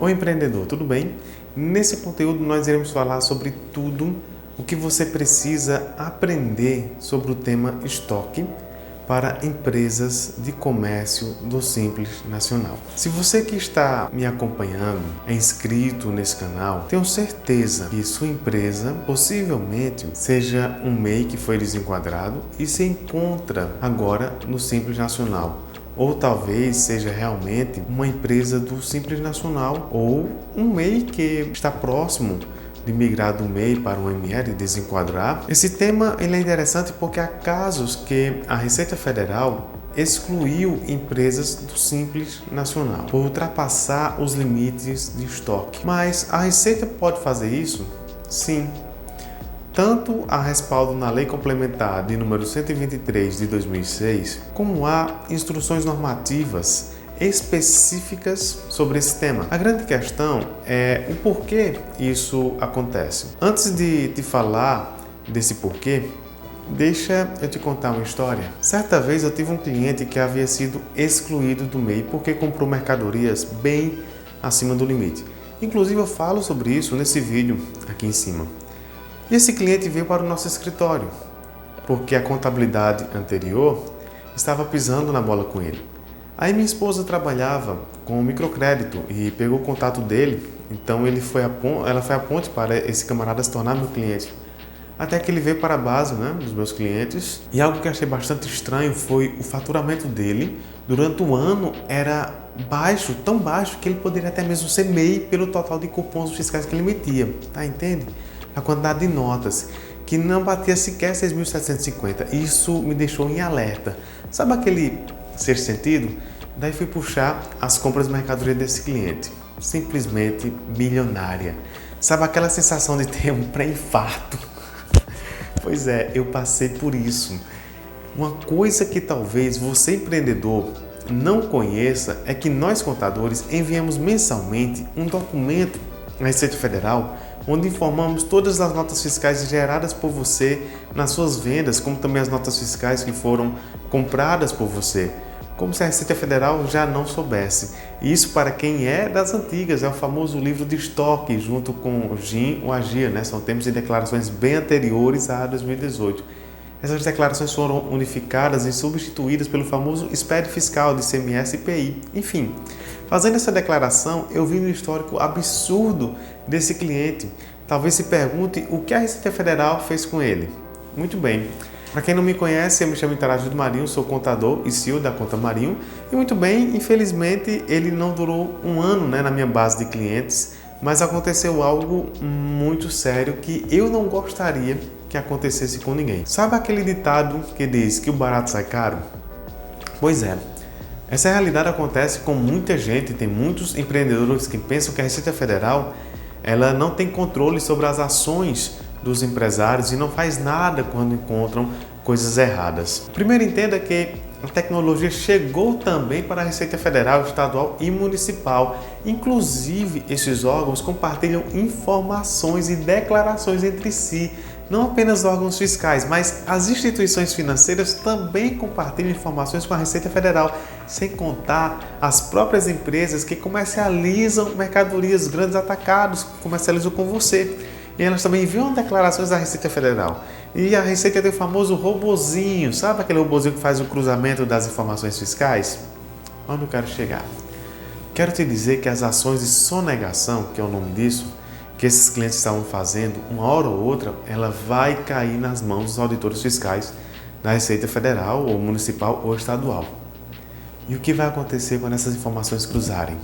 Oi empreendedor, tudo bem? Nesse conteúdo nós iremos falar sobre tudo o que você precisa aprender sobre o tema estoque para empresas de comércio do Simples Nacional. Se você que está me acompanhando é inscrito nesse canal, tenho certeza que sua empresa possivelmente seja um MEI que foi desenquadrado e se encontra agora no Simples Nacional. Ou talvez seja realmente uma empresa do Simples Nacional ou um MEI que está próximo de migrar do MEI para o MR e desenquadrar. Esse tema ele é interessante porque há casos que a Receita Federal excluiu empresas do Simples Nacional por ultrapassar os limites de estoque. Mas a Receita pode fazer isso? Sim. Tanto há respaldo na Lei Complementar de número 123 de 2006, como há instruções normativas específicas sobre esse tema. A grande questão é o porquê isso acontece. Antes de te falar desse porquê, deixa eu te contar uma história. Certa vez eu tive um cliente que havia sido excluído do MEI porque comprou mercadorias bem acima do limite. Inclusive eu falo sobre isso nesse vídeo aqui em cima. E esse cliente veio para o nosso escritório, porque a contabilidade anterior estava pisando na bola com ele. Aí minha esposa trabalhava com microcrédito e pegou o contato dele, então ela foi a ponte para esse camarada se tornar meu cliente. Até que ele veio para a base, dos meus clientes. E algo que eu achei bastante estranho foi o faturamento dele. Durante o ano era baixo, tão baixo que ele poderia até mesmo ser MEI pelo total de cupons fiscais que ele emitia, entende? A quantidade de notas, que não batia sequer 6.750. Isso me deixou em alerta. Sabe aquele sexto sentido? Daí fui puxar as compras de mercadoria desse cliente. Simplesmente milionária. Sabe aquela sensação de ter um pré-infarto? Pois é, eu passei por isso. Uma coisa que talvez você empreendedor não conheça é que nós contadores enviamos mensalmente um documento na Receita Federal onde informamos todas as notas fiscais geradas por você nas suas vendas, como também as notas fiscais que foram compradas por você, como se a Receita Federal já não soubesse. Isso para quem é das antigas, é o famoso livro de estoque, junto com o GIN ou a GIA, São termos e declarações bem anteriores a 2018. Essas declarações foram unificadas e substituídas pelo famoso SPED fiscal de ICMS e IPI. Enfim, fazendo essa declaração, eu vi no histórico absurdo desse cliente. Talvez se pergunte o que a Receita Federal fez com ele. Muito bem. Para quem não me conhece, eu me chamo Interajudo Marinho, sou contador e CEO da Conta Marinho. E muito bem, infelizmente, ele não durou um ano na minha base de clientes, mas aconteceu algo muito sério que eu não gostaria que acontecesse com ninguém. Sabe aquele ditado que diz que o barato sai caro? Pois é. Essa realidade acontece com muita gente, tem muitos empreendedores que pensam que a Receita Federal ela não tem controle sobre as ações dos empresários e não faz nada quando encontram coisas erradas. Primeiro, entenda que a tecnologia chegou também para a Receita Federal, estadual e municipal. Inclusive, esses órgãos compartilham informações e declarações entre si. Não apenas órgãos fiscais, mas as instituições financeiras também compartilham informações com a Receita Federal, sem contar as próprias empresas que comercializam mercadorias, grandes atacados, que comercializam com você. E elas também enviam declarações à Receita Federal. E a Receita tem o famoso robozinho, sabe aquele robozinho que faz o cruzamento das informações fiscais? Onde eu quero chegar? Quero te dizer que as ações de sonegação, que é o nome disso, que esses clientes estavam fazendo, uma hora ou outra, ela vai cair nas mãos dos auditores fiscais da Receita Federal, ou municipal, ou estadual. E o que vai acontecer quando essas informações cruzarem?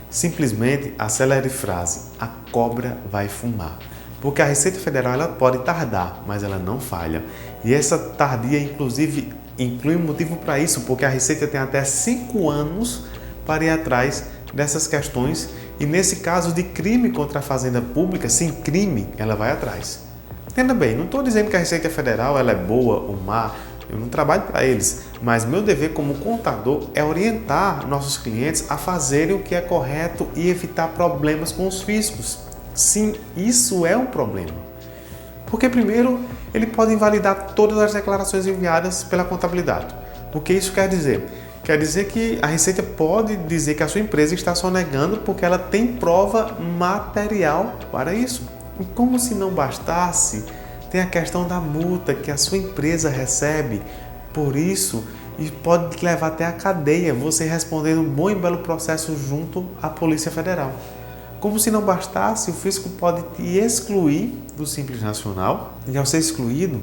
Simplesmente a célere frase, a cobra vai fumar. Porque a Receita Federal ela pode tardar, mas ela não falha. E essa tardia, inclusive, inclui um motivo para isso, porque a Receita tem até 5 anos para ir atrás dessas questões. E nesse caso de crime contra a fazenda pública, sem crime, ela vai atrás. Entenda bem, não estou dizendo que a Receita Federal ela é boa ou má, eu não trabalho para eles, mas meu dever como contador é orientar nossos clientes a fazerem o que é correto e evitar problemas com os fiscos. Sim, isso é um problema. Porque primeiro, ele pode invalidar todas as declarações enviadas pela contabilidade. O que isso quer dizer? Quer dizer que a Receita pode dizer que a sua empresa está sonegando porque ela tem prova material para isso. E como se não bastasse, tem a questão da multa que a sua empresa recebe por isso e pode te levar até a cadeia, você respondendo um bom e belo processo junto à Polícia Federal. Como se não bastasse, o fisco pode te excluir do Simples Nacional e ao ser excluído,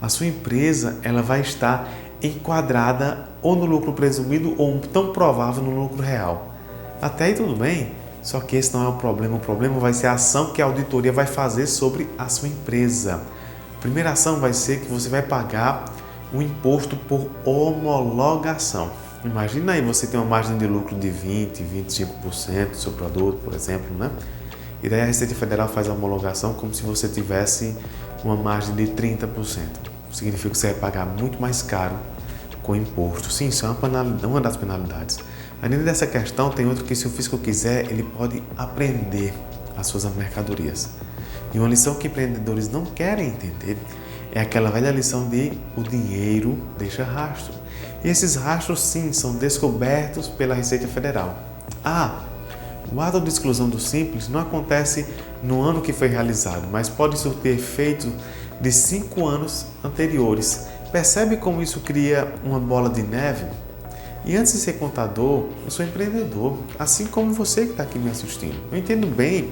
a sua empresa ela vai estar enquadrada ou no lucro presumido ou tão provável no lucro real. Até aí tudo bem, só que esse não é o problema vai ser a ação que a auditoria vai fazer sobre a sua empresa. A primeira ação vai ser que você vai pagar o imposto por homologação. Imagina aí você tem uma margem de lucro de 20%, 25% do seu produto, por exemplo, né? E daí a Receita Federal faz a homologação como se você tivesse uma margem de 30%. Significa que você vai pagar muito mais caro com imposto. Sim, isso é uma das penalidades. Além dessa questão, tem outra que se o fisco quiser, ele pode apreender as suas mercadorias. E uma lição que empreendedores não querem entender é aquela velha lição de o dinheiro deixa rastro. E esses rastros, sim, são descobertos pela Receita Federal. O ato de exclusão do Simples não acontece no ano que foi realizado, mas pode surtir efeito de 5 anos anteriores. Percebe como isso cria uma bola de neve? E antes de ser contador, eu sou empreendedor, assim como você que está aqui me assistindo. Eu entendo bem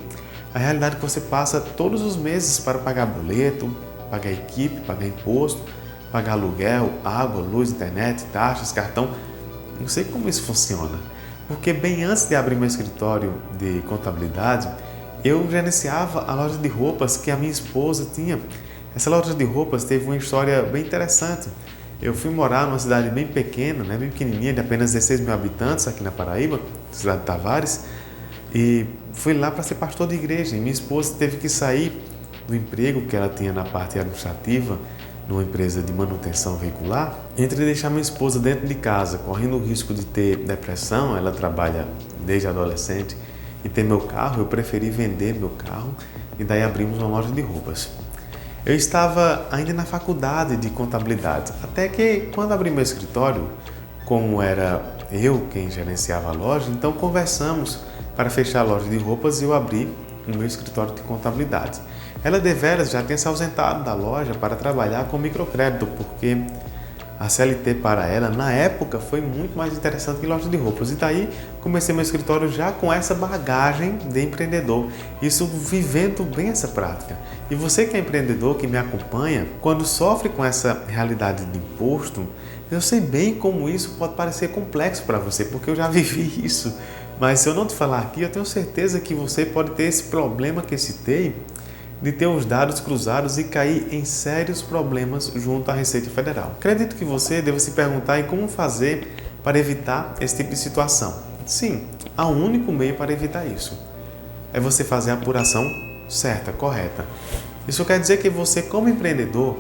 a realidade que você passa todos os meses para pagar boleto, pagar equipe, pagar imposto, pagar aluguel, água, luz, internet, taxas, cartão. Não sei como isso funciona, porque bem antes de abrir meu escritório de contabilidade, eu gerenciava a loja de roupas que a minha esposa tinha. Essa loja de roupas teve uma história bem interessante. Eu fui morar numa cidade bem pequena, bem pequenininha, de apenas 16 mil habitantes aqui na Paraíba, cidade de Tavares, e fui lá para ser pastor de igreja. E minha esposa teve que sair do emprego que ela tinha na parte administrativa, numa empresa de manutenção veicular, entre deixar minha esposa dentro de casa, correndo o risco de ter depressão, ela trabalha desde adolescente, e ter meu carro, eu preferi vender meu carro e daí abrimos uma loja de roupas. Eu estava ainda na faculdade de contabilidade, até que quando abri meu escritório, como era eu quem gerenciava a loja, então conversamos para fechar a loja de roupas e eu abri o meu escritório de contabilidade. Ela deveras já tinha se ausentado da loja para trabalhar com microcrédito, porque a CLT para ela, na época, foi muito mais interessante que loja de roupas. E daí comecei meu escritório já com essa bagagem de empreendedor, isso vivendo bem essa prática. E você que é empreendedor, que me acompanha, quando sofre com essa realidade de imposto, eu sei bem como isso pode parecer complexo para você, porque eu já vivi isso. Mas se eu não te falar aqui, eu tenho certeza que você pode ter esse problema que eu citei, de ter os dados cruzados e cair em sérios problemas junto à Receita Federal. Acredito que você deva se perguntar em como fazer para evitar esse tipo de situação. Sim, há um único meio para evitar isso. É você fazer a apuração certa, correta. Isso quer dizer que você, como empreendedor,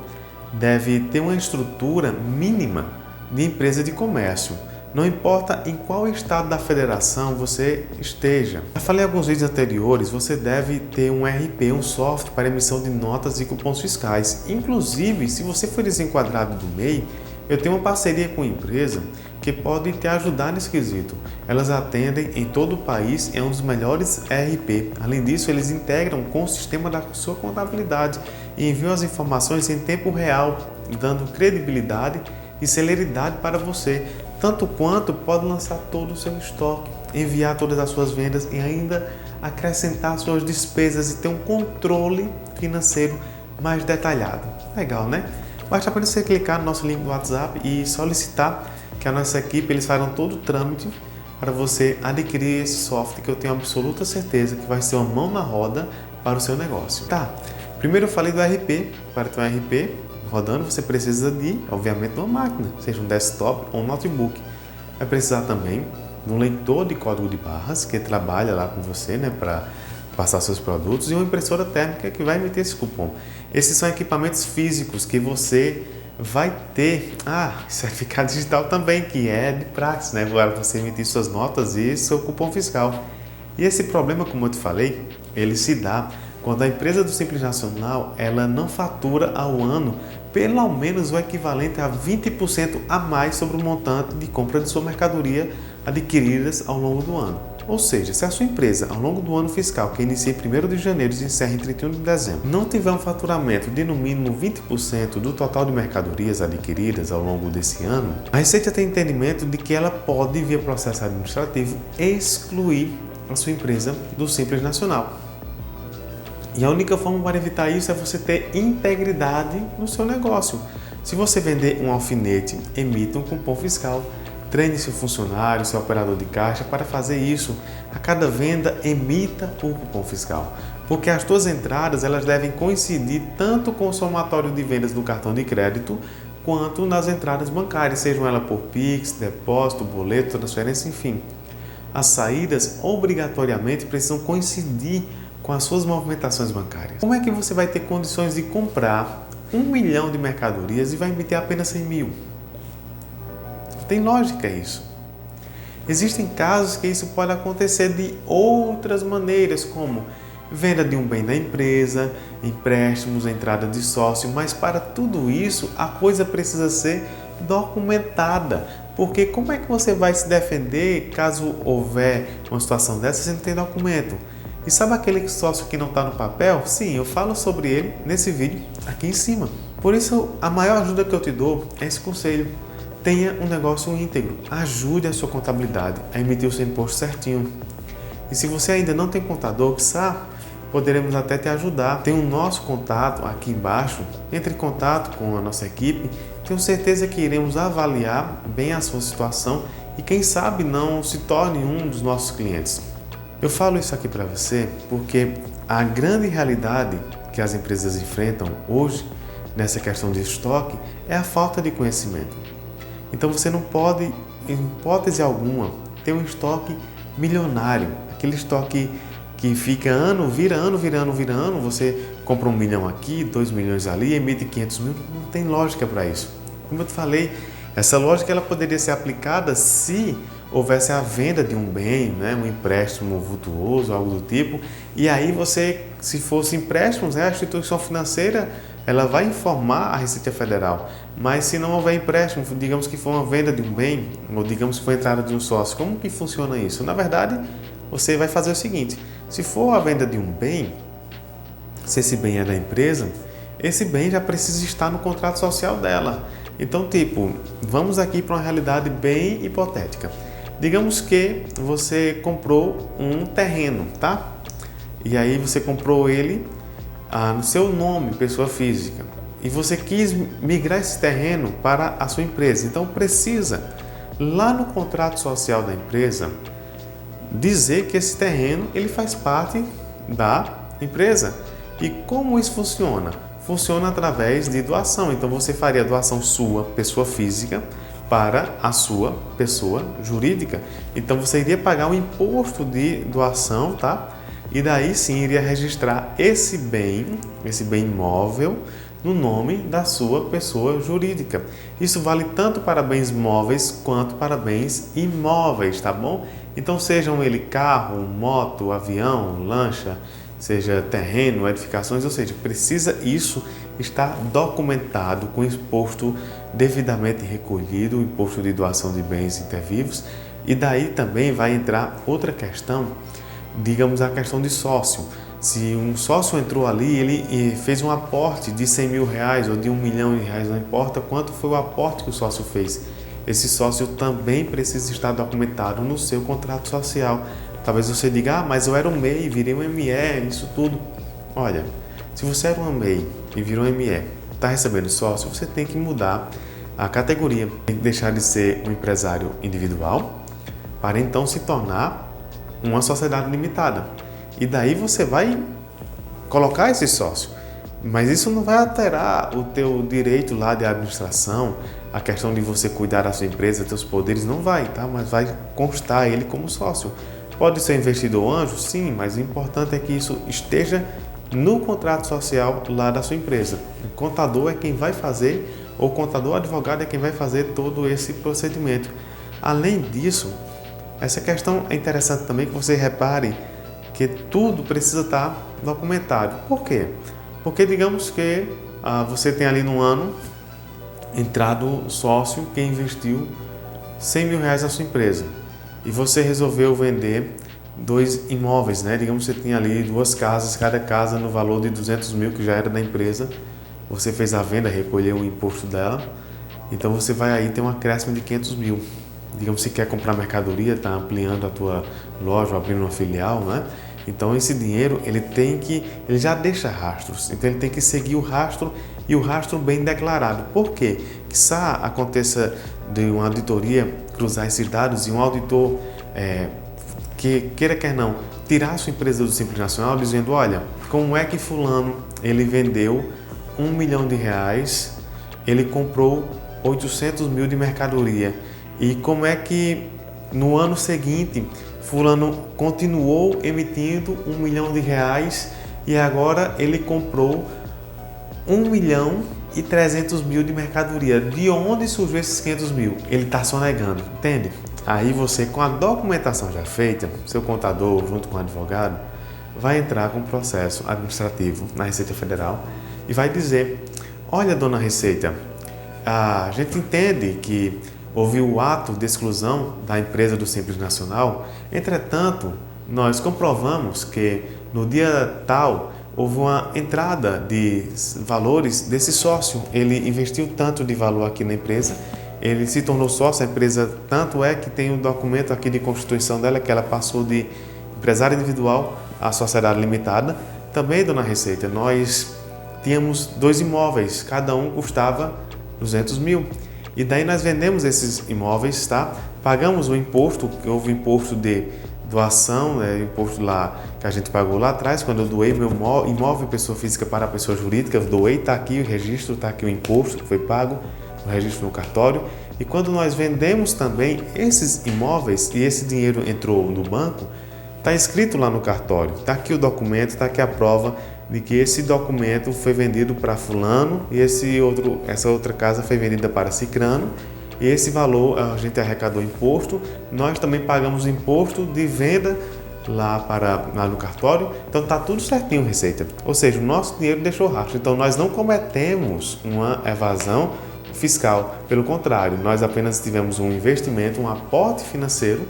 deve ter uma estrutura mínima de empresa de comércio. Não importa em qual estado da federação você esteja. Já falei em alguns vídeos anteriores, você deve ter um RP, um software para emissão de notas e cupons fiscais. Inclusive, se você for desenquadrado do MEI, eu tenho uma parceria com uma empresa que pode te ajudar nesse quesito. Elas atendem em todo o país, é um dos melhores RP. Além disso, eles integram com o sistema da sua contabilidade e enviam as informações em tempo real, dando credibilidade e celeridade para você, tanto quanto pode lançar todo o seu estoque, enviar todas as suas vendas e ainda acrescentar suas despesas e ter um controle financeiro mais detalhado. Legal, né? Basta apenas você clicar no nosso link do WhatsApp e solicitar que a nossa equipe eles farão todo o trâmite para você adquirir esse software que eu tenho absoluta certeza que vai ser uma mão na roda para o seu negócio. Tá, primeiro eu falei do RP. Para ter um RP rodando, você precisa de, obviamente, uma máquina, seja um desktop ou um notebook. Vai precisar também de um leitor de código de barras que trabalha lá com você, né, para passar seus produtos, e uma impressora térmica que vai emitir esse cupom. Esses são equipamentos físicos que você vai ter. Certificado digital também, que é de prática, né, para você emitir suas notas e seu cupom fiscal. E esse problema, como eu te falei, ele se dá quando a empresa do Simples Nacional ela não fatura ao ano pelo menos o equivalente a 20% a mais sobre o montante de compra de sua mercadoria adquiridas ao longo do ano. Ou seja, se a sua empresa, ao longo do ano fiscal, que inicia em 1º de janeiro e se encerra em 31 de dezembro, não tiver um faturamento de no mínimo 20% do total de mercadorias adquiridas ao longo desse ano, a Receita tem entendimento de que ela pode, via processo administrativo, excluir a sua empresa do Simples Nacional. E a única forma para evitar isso é você ter integridade no seu negócio. Se você vender um alfinete, emita um cupom fiscal. Treine seu funcionário, seu operador de caixa para fazer isso. A cada venda, emita o cupom fiscal. Porque as suas entradas elas devem coincidir tanto com o somatório de vendas do cartão de crédito, quanto nas entradas bancárias, sejam elas por Pix, depósito, boleto, transferência, enfim. As saídas obrigatoriamente precisam coincidir com as suas movimentações bancárias. Como é que você vai ter condições de comprar 1 milhão de mercadorias e vai emitir apenas 100 mil? Tem lógica isso. Existem casos que isso pode acontecer de outras maneiras, como venda de um bem da empresa, empréstimos, entrada de sócio, mas para tudo isso a coisa precisa ser documentada. Porque como é que você vai se defender caso houver uma situação dessa se não tem documento? E sabe aquele sócio que não está no papel? Sim, eu falo sobre ele nesse vídeo aqui em cima. Por isso, a maior ajuda que eu te dou é esse conselho. Tenha um negócio íntegro. Ajude a sua contabilidade a emitir o seu imposto certinho. E se você ainda não tem contador, poderemos até te ajudar. Tem o nosso contato aqui embaixo. Entre em contato com a nossa equipe. Tenho certeza que iremos avaliar bem a sua situação e quem sabe não se torne um dos nossos clientes. Eu falo isso aqui para você porque a grande realidade que as empresas enfrentam hoje nessa questão de estoque é a falta de conhecimento. Então você não pode, em hipótese alguma, ter um estoque milionário, aquele estoque que fica ano, vira ano, você compra 1 milhão aqui, 2 milhões ali, emite 500 mil, não tem lógica para isso. Como eu te falei, essa lógica ela poderia ser aplicada se houvesse a venda de um bem, né, um empréstimo vultuoso, algo do tipo, e aí você, se fosse empréstimos, a instituição financeira ela vai informar a Receita Federal, mas se não houver empréstimo, digamos que for uma venda de um bem, ou digamos que for a entrada de um sócio, como que funciona isso? Na verdade, você vai fazer o seguinte, se for a venda de um bem, se esse bem é da empresa, esse bem já precisa estar no contrato social dela. Então, vamos aqui para uma realidade bem hipotética. Digamos que você comprou um terreno, tá? E aí você comprou ele no seu nome, pessoa física, e você quis migrar esse terreno para a sua empresa. Então precisa, lá no contrato social da empresa, dizer que esse terreno ele faz parte da empresa. E como isso funciona? Funciona através de doação. Então você faria doação sua, pessoa física, para a sua pessoa jurídica. Então você iria pagar um imposto de doação, tá? E daí sim iria registrar esse bem imóvel no nome da sua pessoa jurídica. Isso vale tanto para bens móveis quanto para bens imóveis, tá bom? Então sejam ele carro, moto, avião, lancha, seja terreno, edificações, ou seja, precisa isso estar documentado com imposto devidamente recolhido, o imposto de doação de bens intervivos. E daí também vai entrar outra questão, digamos a questão de sócio. Se um sócio entrou ali, ele fez um aporte de 100 mil reais ou de 1 milhão de reais, não importa quanto foi o aporte que o sócio fez, esse sócio também precisa estar documentado no seu contrato social. Talvez você diga, mas eu era um MEI, virei um ME, isso tudo. Olha, se você era um MEI e virou um ME, está recebendo sócio, você tem que mudar a categoria. Tem que deixar de ser um empresário individual para então se tornar uma sociedade limitada. E daí você vai colocar esse sócio. Mas isso não vai alterar o teu direito lá de administração, a questão de você cuidar da sua empresa, teus poderes, não vai, tá? Mas vai constar ele como sócio. Pode ser investidor anjo? Sim, mas o importante é que isso esteja no contrato social lá da sua empresa. O contador é quem vai fazer, ou o contador advogado é quem vai fazer todo esse procedimento. Além disso, essa questão é interessante também que você repare que tudo precisa estar documentado. Por quê? Porque digamos que você tem ali no ano entrado sócio que investiu R$100.000 na sua empresa e você resolveu vender 2 imóveis, né? Digamos que você tinha ali 2 casas, cada casa no valor de R$200.000 que já era da empresa. Você fez a venda, recolheu o imposto dela, então você vai aí ter um acréscimo de R$500.000. Digamos que você quer comprar mercadoria, está ampliando a tua loja, abrindo uma filial, né? Então esse dinheiro ele já deixa rastros, então ele tem que seguir o rastro e o rastro bem declarado. Por quê? Quizá aconteça de uma auditoria cruzar esses dados e um auditor que queira quer não tirar a sua empresa do Simples Nacional dizendo, olha, como é que fulano ele vendeu R$1 milhão, ele comprou 800.000 de mercadoria e como é que no ano seguinte fulano continuou emitindo R$1 milhão e agora ele comprou 1.300.000 de mercadoria. De onde surgiu esses 500.000? Ele está sonegando, entende? Aí você, com a documentação já feita, seu contador junto com o advogado, vai entrar com um processo administrativo na Receita Federal e vai dizer, olha, dona Receita, a gente entende que houve o ato de exclusão da empresa do Simples Nacional, entretanto, nós comprovamos que no dia tal houve uma entrada de valores desse sócio, ele investiu tanto de valor aqui na empresa, ele se tornou sócio, a empresa tanto é que tem um documento aqui de constituição dela que ela passou de empresário individual a sociedade limitada. Também, dona Receita, nós tínhamos 2 imóveis, cada um custava R$200.000. E daí nós vendemos esses imóveis, tá? Pagamos o imposto, que houve imposto de doação, imposto lá que a gente pagou lá atrás, quando eu doei meu imóvel pessoa física para a pessoa jurídica, eu doei, está aqui o registro, está aqui o imposto que foi pago, o registro no cartório. E quando nós vendemos também esses imóveis e esse dinheiro entrou no banco, está escrito lá no cartório, está aqui o documento, está aqui a prova de que esse documento foi vendido para fulano e essa outra casa foi vendida para cicrano e esse valor a gente arrecadou imposto, nós também pagamos imposto de venda lá no cartório, então está tudo certinho, Receita. Ou seja, o nosso dinheiro deixou rastro, então nós não cometemos uma evasão fiscal, pelo contrário, nós apenas tivemos um investimento, um aporte financeiro,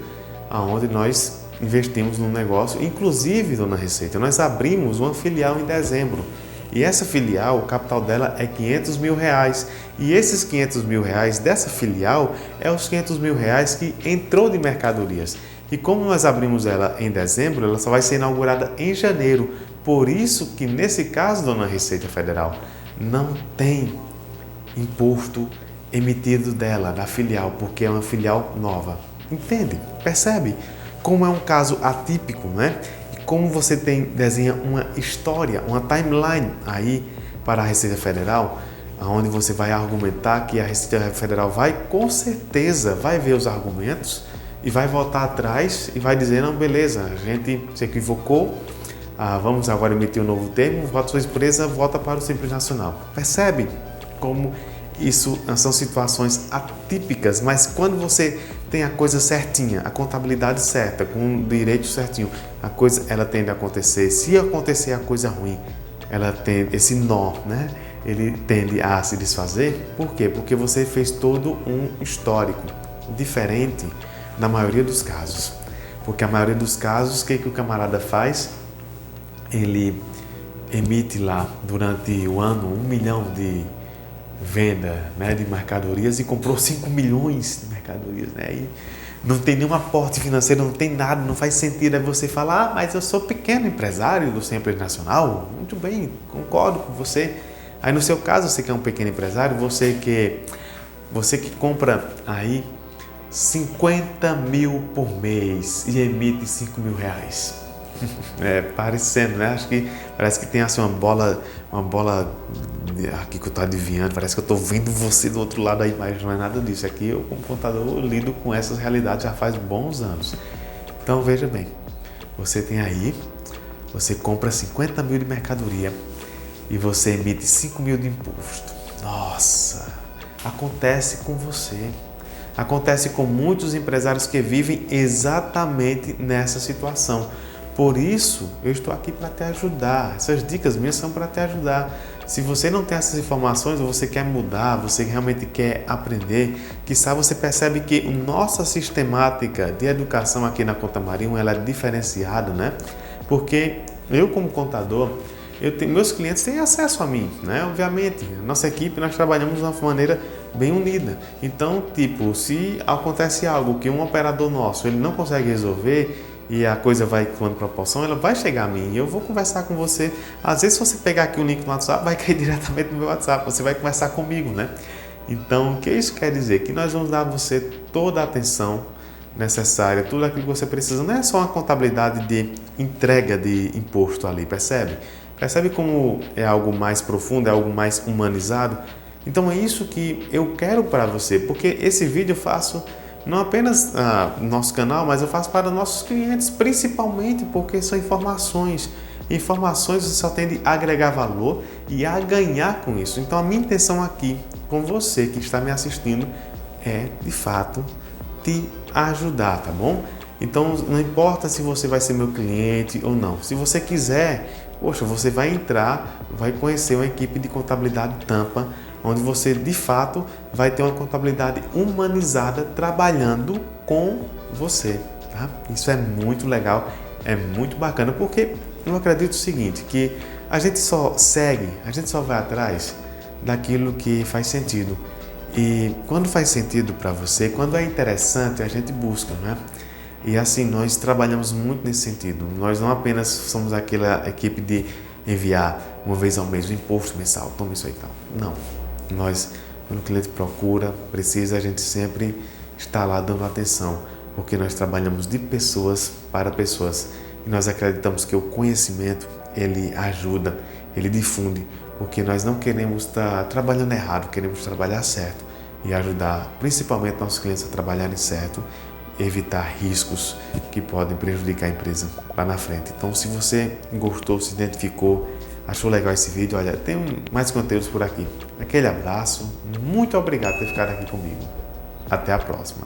aonde nós investimos no negócio. Inclusive, dona Receita, nós abrimos uma filial em dezembro e essa filial, o capital dela é R$500.000 e esses R$500.000 dessa filial é os R$500.000 que entrou de mercadorias. E como nós abrimos ela em dezembro, ela só vai ser inaugurada em janeiro. Por isso que nesse caso, dona Receita Federal, não tem imposto emitido dela, da filial, porque é uma filial nova. Entende? Percebe? Como é um caso atípico, né? E como você desenha uma história, uma timeline aí para a Receita Federal, onde você vai argumentar que a Receita Federal com certeza vai ver os argumentos e vai voltar atrás e vai dizer, não, beleza, a gente se equivocou, vamos agora emitir um novo termo, a sua empresa volta para o Simples Nacional. Percebe como isso são situações atípicas, mas quando você tem a coisa certinha, a contabilidade certa, com o direito certinho, ela tende a acontecer. Se acontecer a coisa ruim, ela tem esse nó, né? Ele tende a se desfazer. Por quê? Porque você fez todo um histórico diferente na maioria dos casos. Porque a maioria dos casos, o que o camarada faz? Ele emite lá durante o ano 1 milhão de venda, né, de mercadorias e comprou 5 milhões de mercadorias, né? E não tem nenhum aporte financeiro, não tem nada, não faz sentido. Aí você fala, mas eu sou pequeno empresário do Simples Nacional. Muito bem, concordo com você. Aí no seu caso, você que é um pequeno empresário, você que compra aí 50 mil por mês e emite 5 mil reais. Parecendo, né? Acho que parece que tem assim uma bola aqui que eu estou adivinhando, parece que eu estou vendo você do outro lado aí, mas não é nada disso. Aqui eu, como contador, lido com essas realidades já faz bons anos. Então veja bem, você compra 50 mil de mercadoria e você emite 5 mil de imposto. Nossa, acontece com você. Acontece com muitos empresários que vivem exatamente nessa situação. Por isso, eu estou aqui para te ajudar. Essas dicas minhas são para te ajudar Se você não tem essas informações, ou você quer mudar, você realmente quer aprender, quizá você percebe que nossa sistemática de educação aqui na Conta Marinho, ela é diferenciada, né? Porque eu, como contador, meus clientes têm acesso a mim, né? Obviamente, a nossa equipe, nós trabalhamos de uma maneira bem unida. Então, tipo, se acontece algo que um operador nosso ele não consegue resolver e a coisa vai tomando proporção, ela vai chegar a mim e eu vou conversar com você. Às vezes, se você pegar aqui o link no WhatsApp, vai cair diretamente no meu WhatsApp, você vai conversar comigo, né? Então, o que isso quer dizer? Que nós vamos dar a você toda a atenção necessária, tudo aquilo que você precisa. Não é só uma contabilidade de entrega de imposto ali, percebe? Percebe como é algo mais profundo, é algo mais humanizado? Então é isso que eu quero para você, porque esse vídeo eu faço não apenas no nosso canal, mas eu faço para nossos clientes, principalmente porque são informações. Informações você só tende a agregar valor e a ganhar com isso. Então a minha intenção aqui com você que está me assistindo é, de fato, te ajudar, tá bom? Então não importa se você vai ser meu cliente ou não. Se você quiser, poxa, você vai entrar, vai conhecer uma equipe de contabilidade Tampa, onde você de fato vai ter uma contabilidade humanizada trabalhando com você, tá? Isso é muito legal, é muito bacana, porque eu acredito o seguinte, que a gente só segue, a gente só vai atrás daquilo que faz sentido. E quando faz sentido para você, quando é interessante, a gente busca, né? E assim, nós trabalhamos muito nesse sentido. Nós não apenas somos aquela equipe de enviar uma vez ao mês o imposto mensal, toma isso aí e tal. Não. Nós, quando o cliente procura, precisa, a gente sempre está lá dando atenção, porque nós trabalhamos de pessoas para pessoas. E nós acreditamos que o conhecimento, ele ajuda, ele difunde, porque nós não queremos estar trabalhando errado, queremos trabalhar certo e ajudar principalmente nossos clientes a trabalharem certo, evitar riscos que podem prejudicar a empresa lá na frente. Então, se você gostou, se identificou, achou legal esse vídeo, olha, tem mais conteúdos por aqui. Aquele abraço, muito obrigado por ter ficado aqui comigo. Até a próxima.